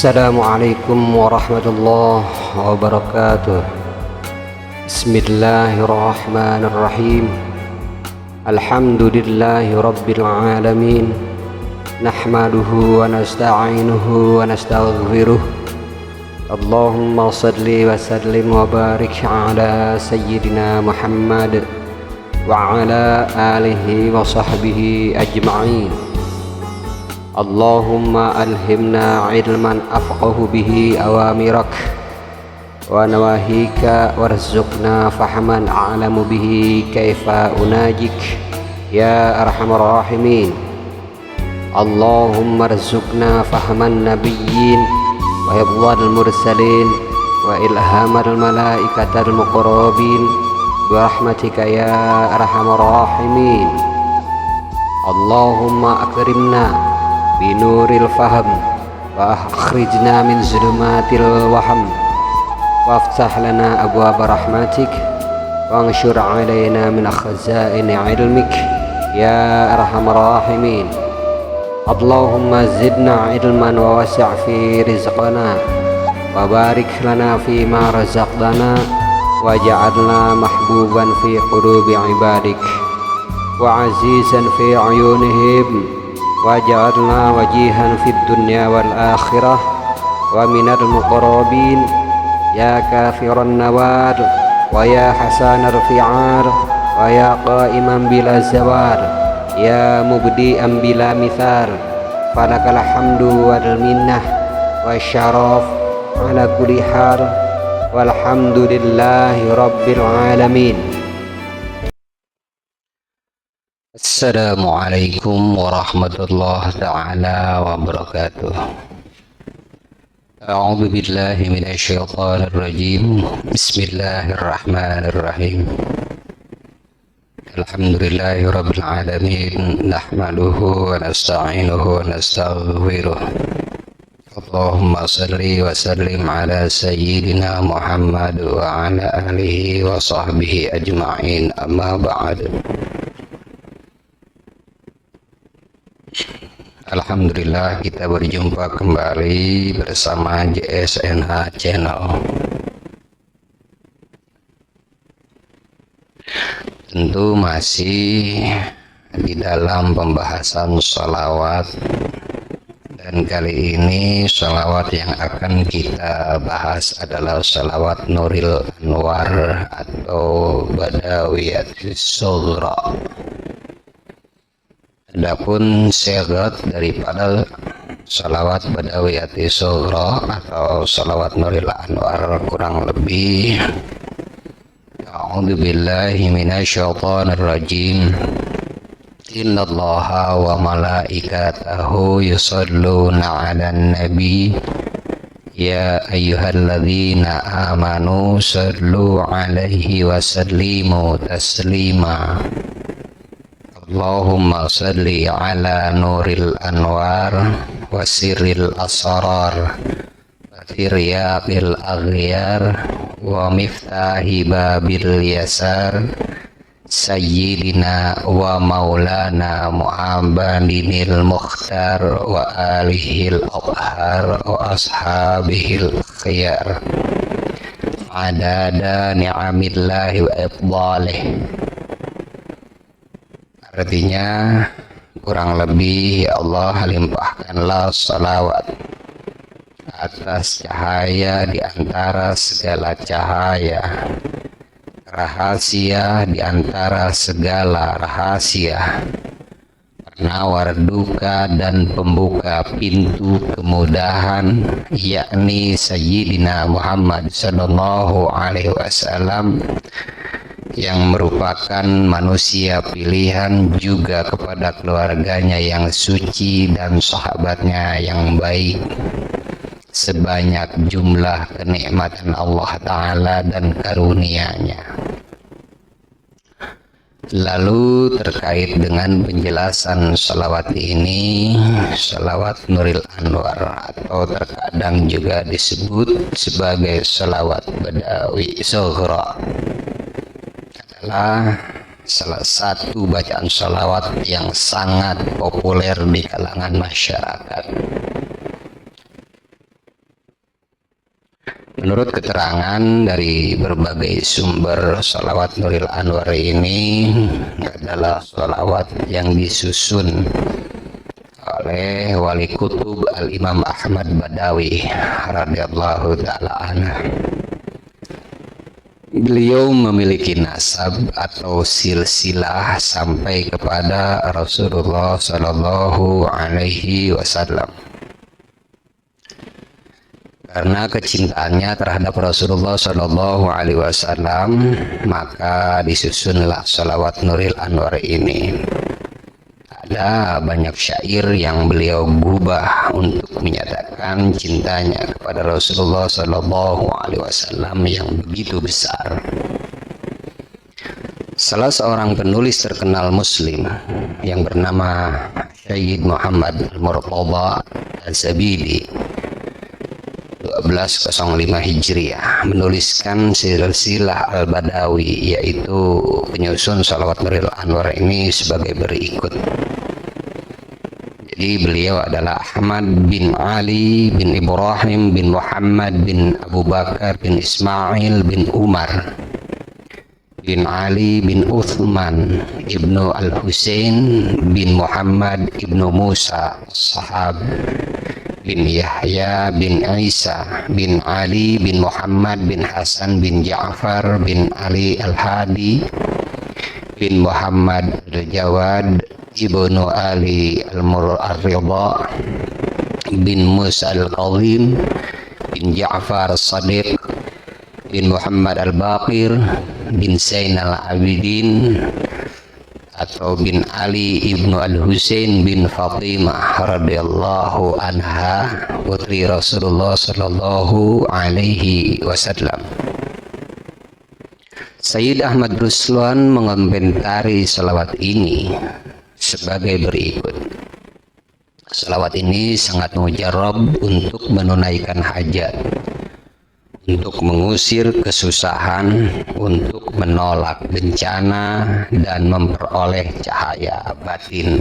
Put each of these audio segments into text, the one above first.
Assalamualaikum warahmatullahi wabarakatuh. Bismillahirrahmanirrahim. Alhamdulillahi rabbil alamin. Nahmaduhu wa nasta'inuhu wa nastaghfiruh. Allahumma salli wa sallim wa barik ala sayyidina Muhammad wa ala alihi wa sahbihi ajma'in. Allahumma alhimna ilman afqahu bihi awamirak wa nawahika warzuqna fahman a'lamu bihi kaifa unajik ya arhamar rahimin. Allahumma arzuqna fahman nabiyyin wa hifdzal mursalin wa ilhamal malaikatal muqarrabin bi rahmatika ya arhamar rahimin. Allahumma akrimna binuril faham wa akhrijna min zulumatil waham waftah lana abwaab rahmatik wa anshur alaina min khazaini ilmik ya arhamar rahimin. Allahumma zidna ilman wa wasi' fi rizqana wa barik lana fi ma razaqtana waj'alna mahbuban fi qulubi ibadik wa azizan fi ayunihim waj'alna wajihan fid dunya wal akhirah wa minal muqarrabin ya kafiran nawar wa ya hasanar fi'ar wa ya qa'iman bila zawar ya mubdi'an bila mithar falakal hamdu wal minnah wa syaraf ala kulli hal walhamdulillahi rabbil alamin. Assalamualaikum warahmatullahi ta'ala wabarakatuh. A'udzu billahi minasyaitonir rajim. Bismillahirrahmanirrahim. Alhamdulillahi rabbil alamin. Nahmaduhu wa nasta'inuhu wa nastaghfiruh. Allahumma salli wa sallim ala sayyidina Muhammad wa ala alihi wa sahbihi ajma'in. Amma ba'd. Alhamdulillah, kita berjumpa kembali bersama JSNH Channel. Tentu masih di dalam pembahasan sholawat, dan kali ini sholawat yang akan kita bahas adalah sholawat Nuril Anwar atau Badawiyatis Sughra. Adapun syarat daripada salawat Badawiyatis Sughra atau salawat Nuril Anwar kurang lebih: A'udzu billahi minasyaitonir rajim. Innallaha wa malaikatahu yusholluna 'alan nabi ya ayyuhalladzina amanu shallu 'alaihi wa sallimu taslima. Allahumma salli ala nuril anwar wa sirril asrar wa tiryaqil aghyar wa miftahi babil yasar sayyidina wa maulana Muhammadinil mukhtar wa alihil athhar wa ashabihil khiyar adada ni'amillahi wa ifdalih. Artinya kurang lebih, ya Allah, limpahkanlah salawat atas cahaya di antara segala cahaya, rahasia di antara segala rahasia, penawar duka dan pembuka pintu kemudahan, yakni Sayyidina Muhammad sallallahu alaihi wasallam, yang merupakan manusia pilihan, juga kepada keluarganya yang suci dan sahabatnya yang baik, sebanyak jumlah kenikmatan Allah Ta'ala dan karunia-Nya. Lalu terkait dengan penjelasan salawat ini, salawat Nuril Anwar atau terkadang juga disebut sebagai salawat Badawi Sughra, adalah salah satu bacaan salawat yang sangat populer di kalangan masyarakat. Menurut keterangan dari berbagai sumber, salawat Nuril Anwar ini adalah salawat yang disusun oleh Wali Kutub Al-Imam Ahmad Badawi radhiyallahu ta'ala anhu. Beliau memiliki nasab atau silsilah sampai kepada Rasulullah Shallallahu Alaihi Wasallam. Karena kecintaannya terhadap Rasulullah Shallallahu Alaihi Wasallam, maka disusunlah salawat Nuril Anwar ini. Ada banyak syair yang beliau gubah untuk menyatakan cintanya kepada Rasulullah Shallallahu Alaihi Wasallam yang begitu besar. Salah seorang penulis terkenal Muslim yang bernama Syed Muhammad Al-Murtada Al-Zabidi 1205 Hijriah menuliskan silsilah Al-Badawi, yaitu penyusun salawat Nuril Anwar ini sebagai berikut. Jadi beliau adalah Ahmad bin Ali bin Ibrahim bin Muhammad bin Abu Bakar bin Ismail bin Umar bin Ali bin Uthman ibnu Al-Husain bin Muhammad ibnu Musa Sahab bin Yahya bin Isa bin Ali bin Muhammad bin Hasan bin Ja'far bin Ali Al-Hadi bin Muhammad Al-Jawad ibnu Ali Al-Ridha bin Musa Al-Qadhim bin Ja'far As-Sadiq bin Muhammad Al-Baqir bin Zain Al-Abidin atau bin Ali ibnu Al-Husain bin Fatimah radhiyallahu anha, putri Rasulullah Shallallahu Alaihi Wasallam. Sayyid Ahmad Ruslan mengomentari salawat ini sebagai berikut. Salawat ini sangat mujarab untuk menunaikan hajat, untuk mengusir kesusahan, untuk menolak bencana, dan memperoleh cahaya batin.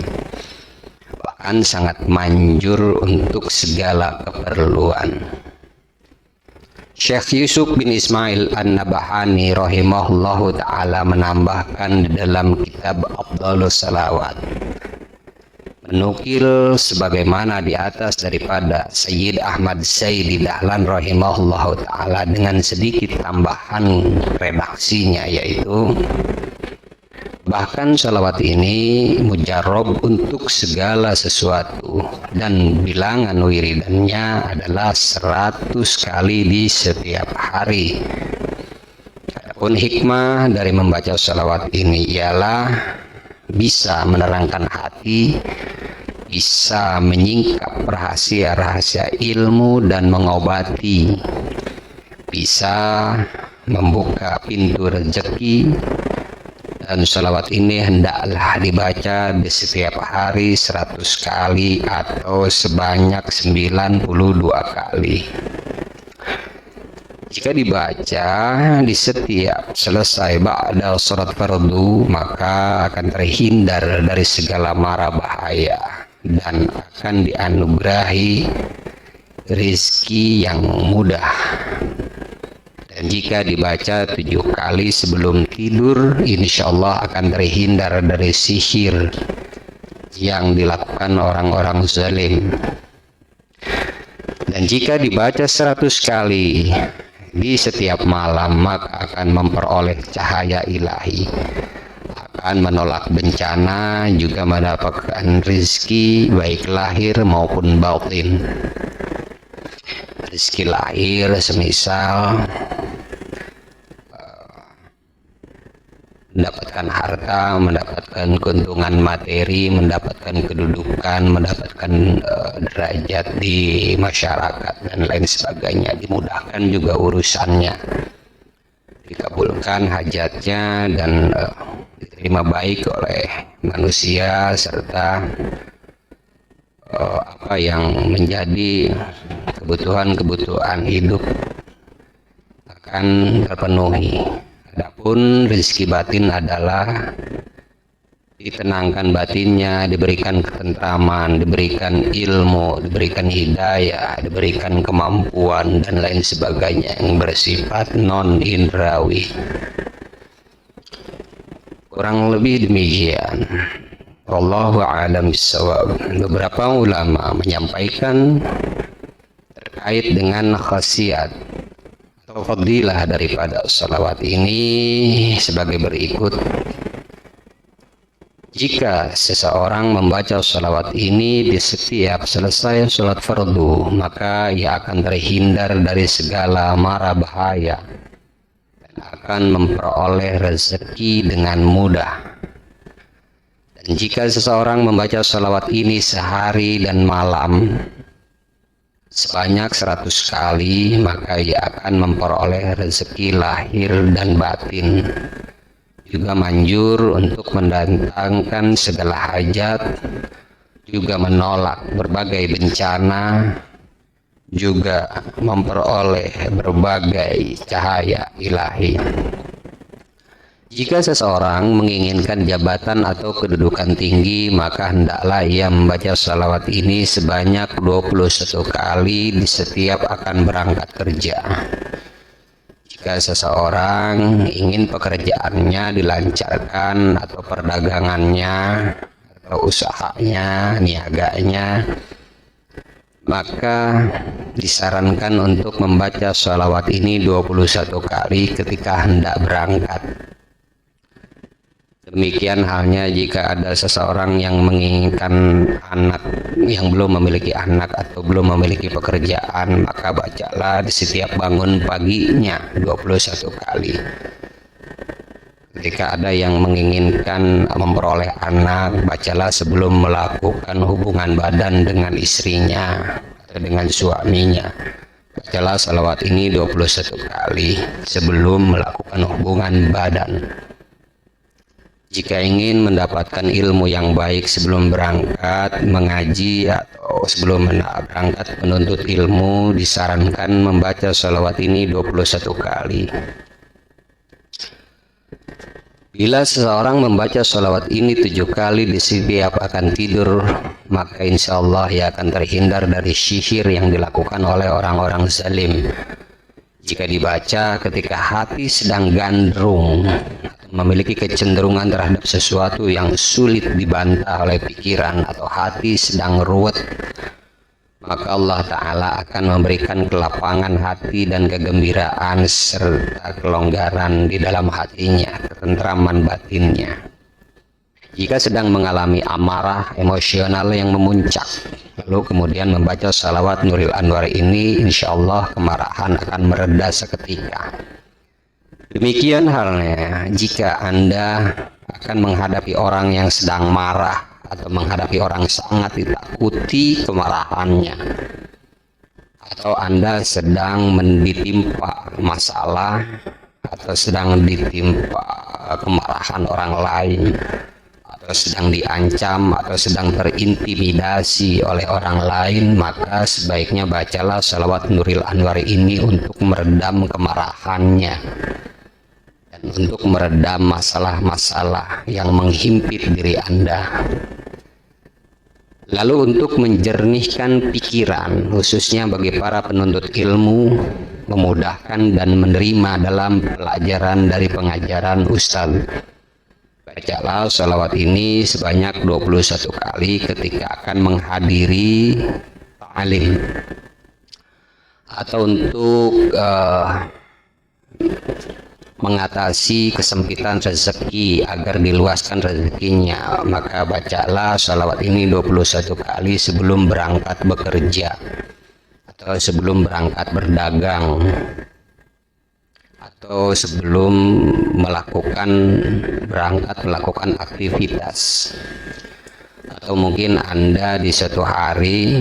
Bahkan sangat manjur untuk segala keperluan. Syekh Yusuf bin Ismail An-Nabahani rahimahullahu ta'ala menambahkan di dalam kitab Afdhalus Salawat, menukil sebagaimana di atas daripada Sayyid Ahmad Saidi Dahlan rahimahullahu ta'ala dengan sedikit tambahan redaksinya, yaitu bahkan salawat ini mujarab untuk segala sesuatu dan bilangan wiridannya adalah 100 kali di setiap hari. Adapun hikmah dari membaca salawat ini ialah bisa menerangkan hati, bisa menyingkap rahasia-rahasia ilmu dan mengobati, bisa membuka pintu rezeki. Dan salawat ini hendaklah dibaca di setiap hari 100 kali atau sebanyak 92 kali. Jika dibaca di setiap selesai ba'da salat fardu, maka akan terhindar dari segala mara bahaya dan akan dianugerahi rezeki yang mudah. Dan jika dibaca 7 kali sebelum tidur, insya Allah akan terhindar dari sihir yang dilakukan orang-orang zalim. Dan jika dibaca 100 kali di setiap malam, maka akan memperoleh cahaya ilahi, akan menolak bencana, juga mendapatkan rezeki baik lahir maupun batin. Rezeki lahir semisal mendapatkan harta, mendapatkan keuntungan materi, mendapatkan kedudukan, mendapatkan derajat di masyarakat dan lain sebagainya, dimudahkan juga urusannya, dikabulkan hajatnya dan diterima baik oleh manusia, serta apa yang menjadi kebutuhan-kebutuhan hidup akan terpenuhi. Adapun rezeki batin adalah ditenangkan batinnya, diberikan ketentraman, diberikan ilmu, diberikan hidayah, diberikan kemampuan dan lain sebagainya yang bersifat non indrawi. Kurang lebih demikian. Wallahu a'lam bishawab. Beberapa ulama menyampaikan terkait dengan khasiat atau fadilah daripada salawat ini sebagai berikut. Jika seseorang membaca salawat ini di setiap selesai salat fardu, maka ia akan terhindar dari segala mara bahaya dan akan memperoleh rezeki dengan mudah. Dan jika seseorang membaca salawat ini sehari dan malam sebanyak 100 kali, maka ia akan memperoleh rezeki lahir dan batin. Juga manjur untuk mendatangkan segala hajat, juga menolak berbagai bencana, juga memperoleh berbagai cahaya ilahi. Jika seseorang menginginkan jabatan atau kedudukan tinggi, maka hendaklah ia membaca salawat ini sebanyak 21 kali di setiap akan berangkat kerja. Jika seseorang ingin pekerjaannya dilancarkan atau perdagangannya atau usahanya, niaganya, maka disarankan untuk membaca salawat ini 21 kali ketika hendak berangkat. Demikian halnya jika ada seseorang yang menginginkan anak, yang belum memiliki anak atau belum memiliki pekerjaan, maka bacalah di setiap bangun paginya 21 kali. Ketika ada yang menginginkan memperoleh anak, bacalah sebelum melakukan hubungan badan dengan istrinya atau dengan suaminya. Bacalah salawat ini 21 kali sebelum melakukan hubungan badan. Jika ingin mendapatkan ilmu yang baik sebelum berangkat mengaji atau sebelum berangkat menuntut ilmu, disarankan membaca salawat ini 21 kali. Bila seseorang membaca salawat ini 7 kali di setiap akan tidur, maka insya Allah ia akan terhindar dari sihir yang dilakukan oleh orang-orang zalim. Jika dibaca ketika hati sedang gandrung, memiliki kecenderungan terhadap sesuatu yang sulit dibantah oleh pikiran, atau hati sedang ruwet, maka Allah Ta'ala akan memberikan kelapangan hati dan kegembiraan serta kelonggaran di dalam hatinya, ketentraman batinnya. Jika sedang mengalami amarah emosional yang memuncak, lalu kemudian membaca salawat Nuril Anwar ini, insya Allah kemarahan akan mereda seketika. Demikian halnya jika Anda akan menghadapi orang yang sedang marah atau menghadapi orang sangat ditakuti kemarahannya, atau Anda sedang ditimpa masalah atau sedang ditimpa kemarahan orang lain, atau sedang diancam atau sedang terintimidasi oleh orang lain, maka sebaiknya bacalah salawat Nuril Anwar ini untuk meredam kemarahannya dan untuk meredam masalah-masalah yang menghimpit diri Anda. Lalu untuk menjernihkan pikiran, khususnya bagi para penuntut ilmu, memudahkan dan menerima dalam pelajaran dari pengajaran Ustadz, bacalah salawat ini sebanyak 21 kali ketika akan menghadiri ta'lim, atau untuk mengatasi kesempitan rezeki agar diluaskan rezekinya, maka bacalah salawat ini 21 kali sebelum berangkat bekerja atau sebelum berangkat berdagang, atau sebelum berangkat melakukan aktivitas, atau mungkin Anda di suatu hari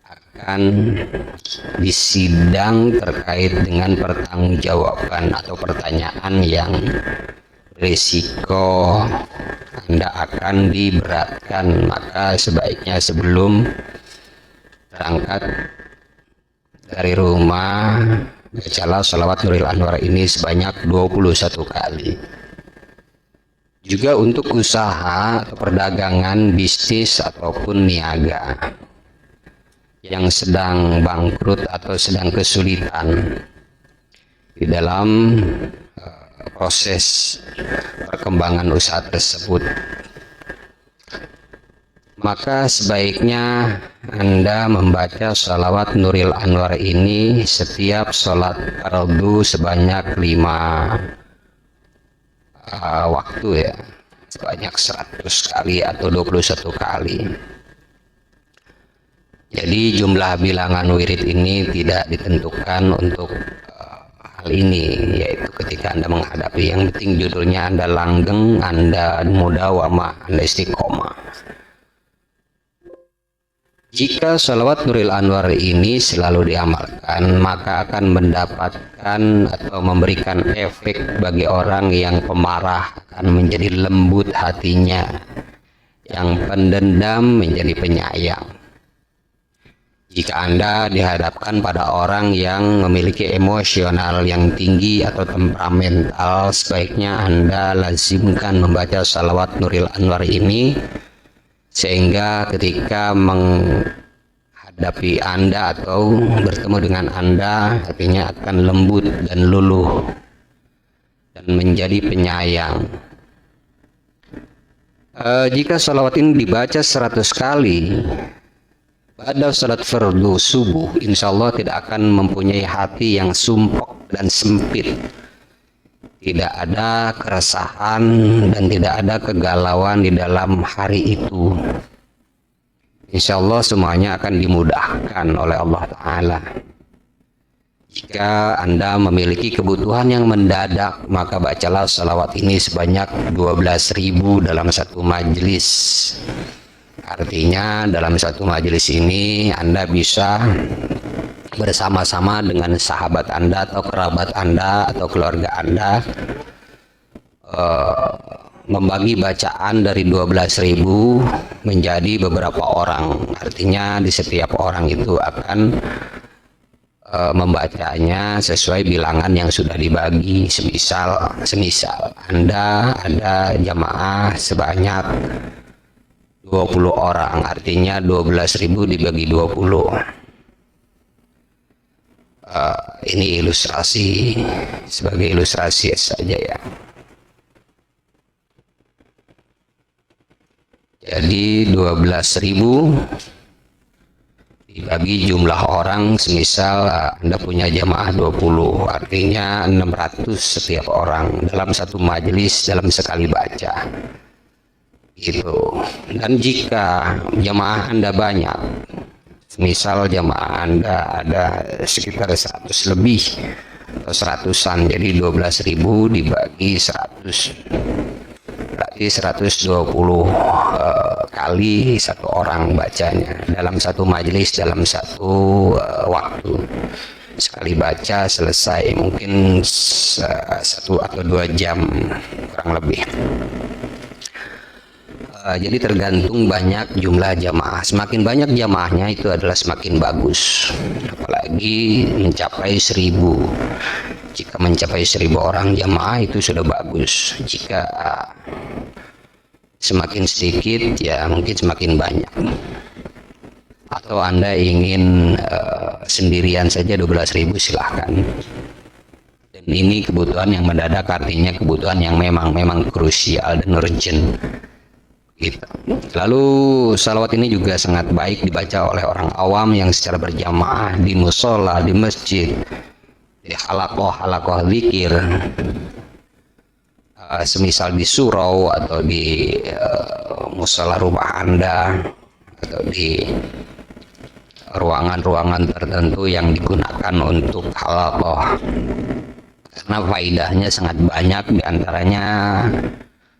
akan disidang terkait dengan pertanggungjawaban atau pertanyaan yang risiko Anda akan diberatkan. Maka sebaiknya sebelum berangkat dari rumah, bacalah sholawat Nuril Anwar ini sebanyak 21 kali. Juga untuk usaha atau perdagangan, bisnis ataupun niaga yang sedang bangkrut atau sedang kesulitan di dalam proses perkembangan usaha tersebut, maka sebaiknya Anda membaca sholawat Nuril Anwar ini setiap sholat fardu sebanyak 5 waktu ya, sebanyak 100 kali atau 21 kali. Jadi jumlah bilangan wirid ini tidak ditentukan untuk hal ini, yaitu ketika Anda menghadapi, yang penting judulnya Anda langgeng, Anda mudawamah, Anda istiqomah. Jika sholawat Nuril Anwar ini selalu diamalkan, maka akan mendapatkan atau memberikan efek bagi orang yang pemarah, akan menjadi lembut hatinya, yang pendendam menjadi penyayang. Jika Anda dihadapkan pada orang yang memiliki emosional yang tinggi atau temperamental, sebaiknya Anda lazimkan membaca salawat Nuril Anwar ini, sehingga ketika menghadapi Anda atau bertemu dengan Anda, hatinya akan lembut dan luluh dan menjadi penyayang. Jika salawat ini dibaca 100 kali pada salat fardu subuh, insya Allah tidak akan mempunyai hati yang sumpek dan sempit. Tidak ada keresahan dan tidak ada kegalauan di dalam hari itu. Insya Allah semuanya akan dimudahkan oleh Allah Ta'ala. Jika Anda memiliki kebutuhan yang mendadak, maka bacalah salawat ini sebanyak 12.000 dalam satu majelis. Artinya dalam satu majelis ini Anda bisa bersama-sama dengan sahabat Anda atau kerabat Anda atau keluarga Anda membagi bacaan dari 12.000 menjadi beberapa orang. Artinya di setiap orang itu akan membacanya sesuai bilangan yang sudah dibagi. Semisal Anda ada jamaah sebanyak 20 orang, artinya 12.000 dibagi 20. Ini ilustrasi, sebagai ilustrasi saja ya. Jadi 12.000 dibagi jumlah orang, semisal Anda punya jamaah 20, artinya 600 setiap orang dalam satu majelis dalam sekali baca. Gitu. Dan jika jamaah Anda banyak, misal jamaah Anda ada sekitar 100 lebih atau 100-an, jadi 12.000 dibagi 100, berarti 120 kali satu orang bacanya dalam satu majelis, dalam satu waktu. Sekali baca selesai, mungkin 1 atau 2 jam kurang lebih. Jadi tergantung banyak jumlah jamaah. Semakin banyak jamaahnya itu adalah semakin bagus, apalagi mencapai 1.000. Jika mencapai 1.000 orang jamaah itu sudah bagus. Jika semakin sedikit ya mungkin semakin banyak. Atau Anda ingin sendirian saja 12.000, silahkan. Dan ini kebutuhan yang mendadak, artinya kebutuhan yang memang krusial dan urgent. Gitu. Lalu salawat ini juga sangat baik dibaca oleh orang awam yang secara berjamaah di musola, di masjid, di halakoh zikir, semisal di surau atau di musola rumah Anda atau di ruangan-ruangan tertentu yang digunakan untuk halakoh. karena faidahnya sangat banyak, diantaranya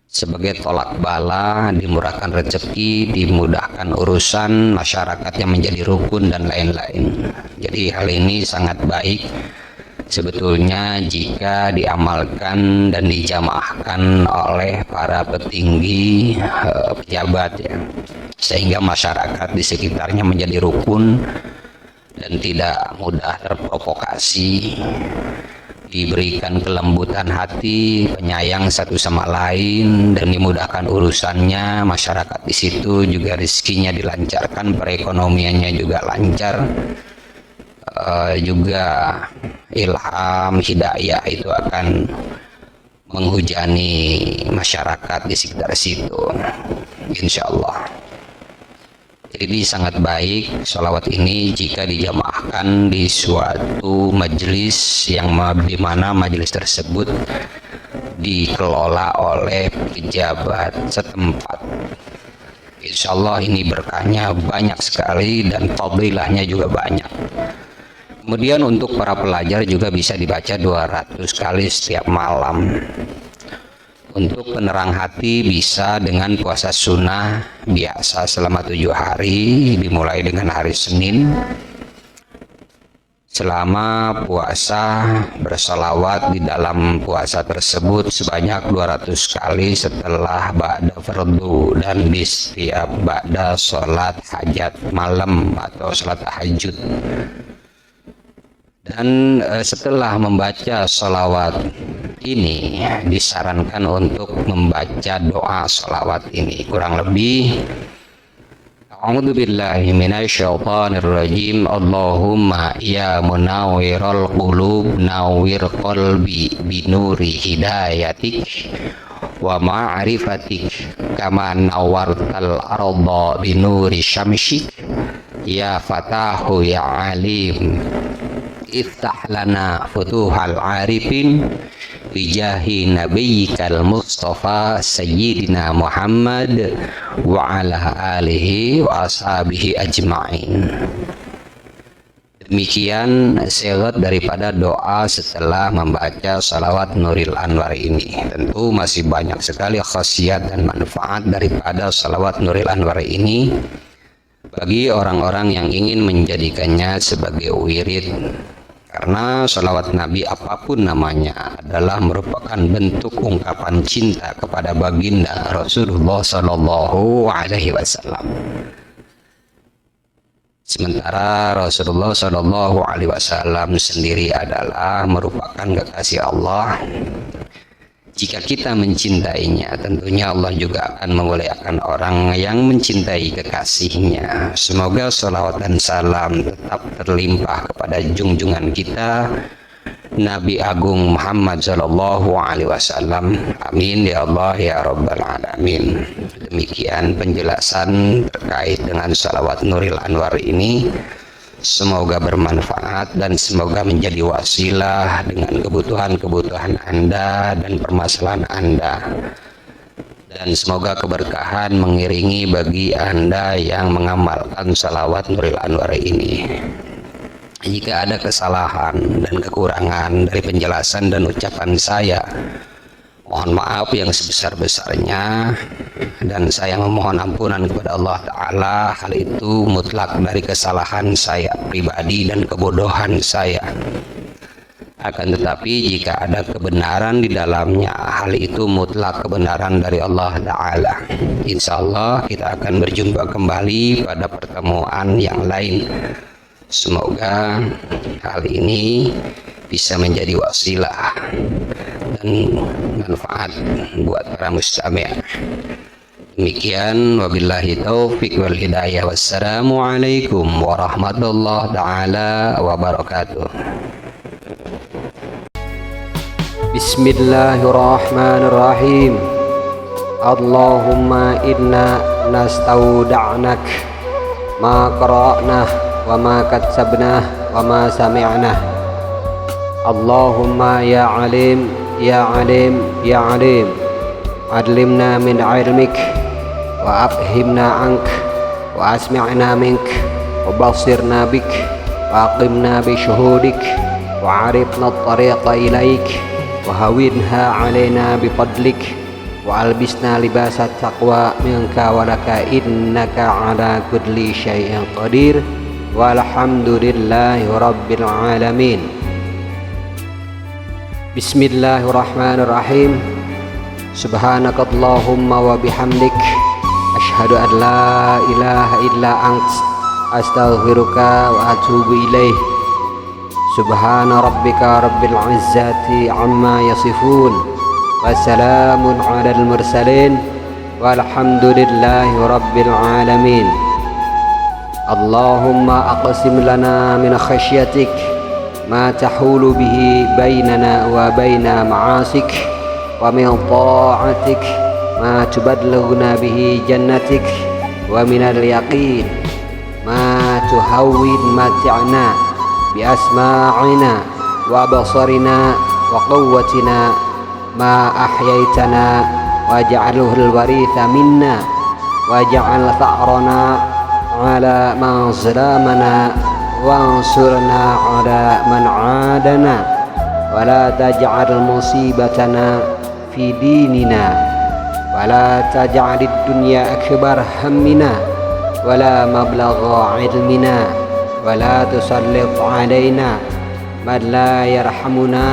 sebagai tolak bala, dimurahkan rezeki, dimudahkan urusan, masyarakatnya menjadi rukun dan lain-lain. Jadi hal ini sangat baik sebetulnya jika diamalkan dan dijamaahkan oleh para petinggi pejabat ya, sehingga masyarakat di sekitarnya menjadi rukun dan tidak mudah terprovokasi, diberikan kelembutan hati, penyayang satu sama lain, dan dimudahkan urusannya. Masyarakat di situ juga rezekinya dilancarkan, perekonomiannya juga lancar, juga ilham hidayah itu akan menghujani masyarakat di sekitar situ, insya Allah. Jadi sangat baik sholawat ini jika dijamaahkan di suatu majelis yang di mana majelis tersebut dikelola oleh pejabat setempat. Insya Allah ini berkahnya banyak sekali dan fadilahnya juga banyak. Kemudian untuk para pelajar juga bisa dibaca 200 kali setiap malam. Untuk penerang hati bisa dengan puasa sunnah biasa selama 7 hari, dimulai dengan hari Senin. Selama puasa bersalawat di dalam puasa tersebut sebanyak 200 kali setelah ba'da fardu dan di setiap ba'da sholat hajat malam atau sholat tahajud. Dan setelah membaca sholawat ini disarankan untuk membaca doa sholawat ini kurang lebih A'udzu billahi minasyaitonir rajim. Allahumma ya munawwirul qulub nawwir qalbi binuri hidayatik wa ma'rifatik kama nawwartal arda binuri syamsik ya fatahu ya alim iftah lana futuhal arifin bijahi nabiyyikal mustafa sayyidina Muhammad wa ala alihi wa ashabihi ajma'in. Demikian syarat daripada doa setelah membaca salawat Nuril Anwar ini. Tentu masih banyak sekali khasiat dan manfaat daripada salawat Nuril Anwar ini bagi orang-orang yang ingin menjadikannya sebagai wirid. Karena salawat Nabi apapun namanya adalah merupakan bentuk ungkapan cinta kepada baginda Rasulullah Sallallahu Alaihi Wasallam. Sementara Rasulullah Sallallahu Alaihi Wasallam sendiri adalah merupakan kekasih Allah. Jika kita mencintainya, tentunya Allah juga akan memuliakan orang yang mencintai kekasihnya. Semoga salawat dan salam tetap terlimpah kepada junjungan kita Nabi Agung Muhammad Sallallahu Alaihi Wasallam. Amin ya Allah ya Rabbal Alamin. Demikian penjelasan terkait dengan salawat Nuril Anwar ini. Semoga bermanfaat dan semoga menjadi wasilah dengan kebutuhan-kebutuhan Anda dan permasalahan Anda. Dan semoga keberkahan mengiringi bagi Anda yang mengamalkan salawat Nuril Anwar ini. Jika ada kesalahan dan kekurangan dari penjelasan dan ucapan saya, mohon maaf yang sebesar-besarnya, dan saya memohon ampunan kepada Allah Ta'ala. Hal itu mutlak dari kesalahan saya pribadi dan kebodohan saya. Akan tetapi jika ada kebenaran di dalamnya, hal itu mutlak kebenaran dari Allah Ta'ala. Insya Allah kita akan berjumpa kembali pada pertemuan yang lain. Semoga hal ini bisa menjadi wasilah dan manfaat buat para mustami'. Demikian, wabillahi taufiq wal hidayah. Wassalamualaikum warahmatullahi taala wabarakatuh. Bismillahirrahmanirrahim. Allahumma inna nastauda'nak ma qara'nah wa ma katsabnah wa ma sami'nah. Allahumma ya alim ya alim ya alim, adlimna min ilmik wa afhimna ank wa asmi'na mink wa basirna bik wa aqimna bi syuhudik wa arifna at-tariqa ilaik وهونها علينا بفضلك وألبسنا لباس التقوى منك ولك إنك على كل شيء قدير والحمد لله رب العالمين. بسم الله الرحمن الرحيم. سبحانك اللهم وبحمدك أشهد أن لا إله إلا أنت أستغفرك وأتوب إليه. سبحان ربك رب العزة عما يصفون وسلام على المرسلين والحمد لله رب العالمين. اللهم أقسم لنا من خشيتك ما تحول به بيننا وبين معاصيك ومن طاعتك ما تبلغنا به جنتك ومن اليقين ما تهون متعنا بأسماعنا وبصرنا وقوتنا ما أحييتنا واجعله الوريث منا واجعل ثأرنا على من ظلمنا وانصرنا على من عادنا ولا تجعل مصيبتنا في ديننا ولا تجعل الدنيا أكبر همنا ولا مبلغ علمنا ولا تسلط علينا من لا يرحمنا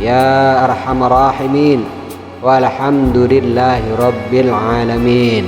يا أرحم الراحمين والحمد لله رب العالمين.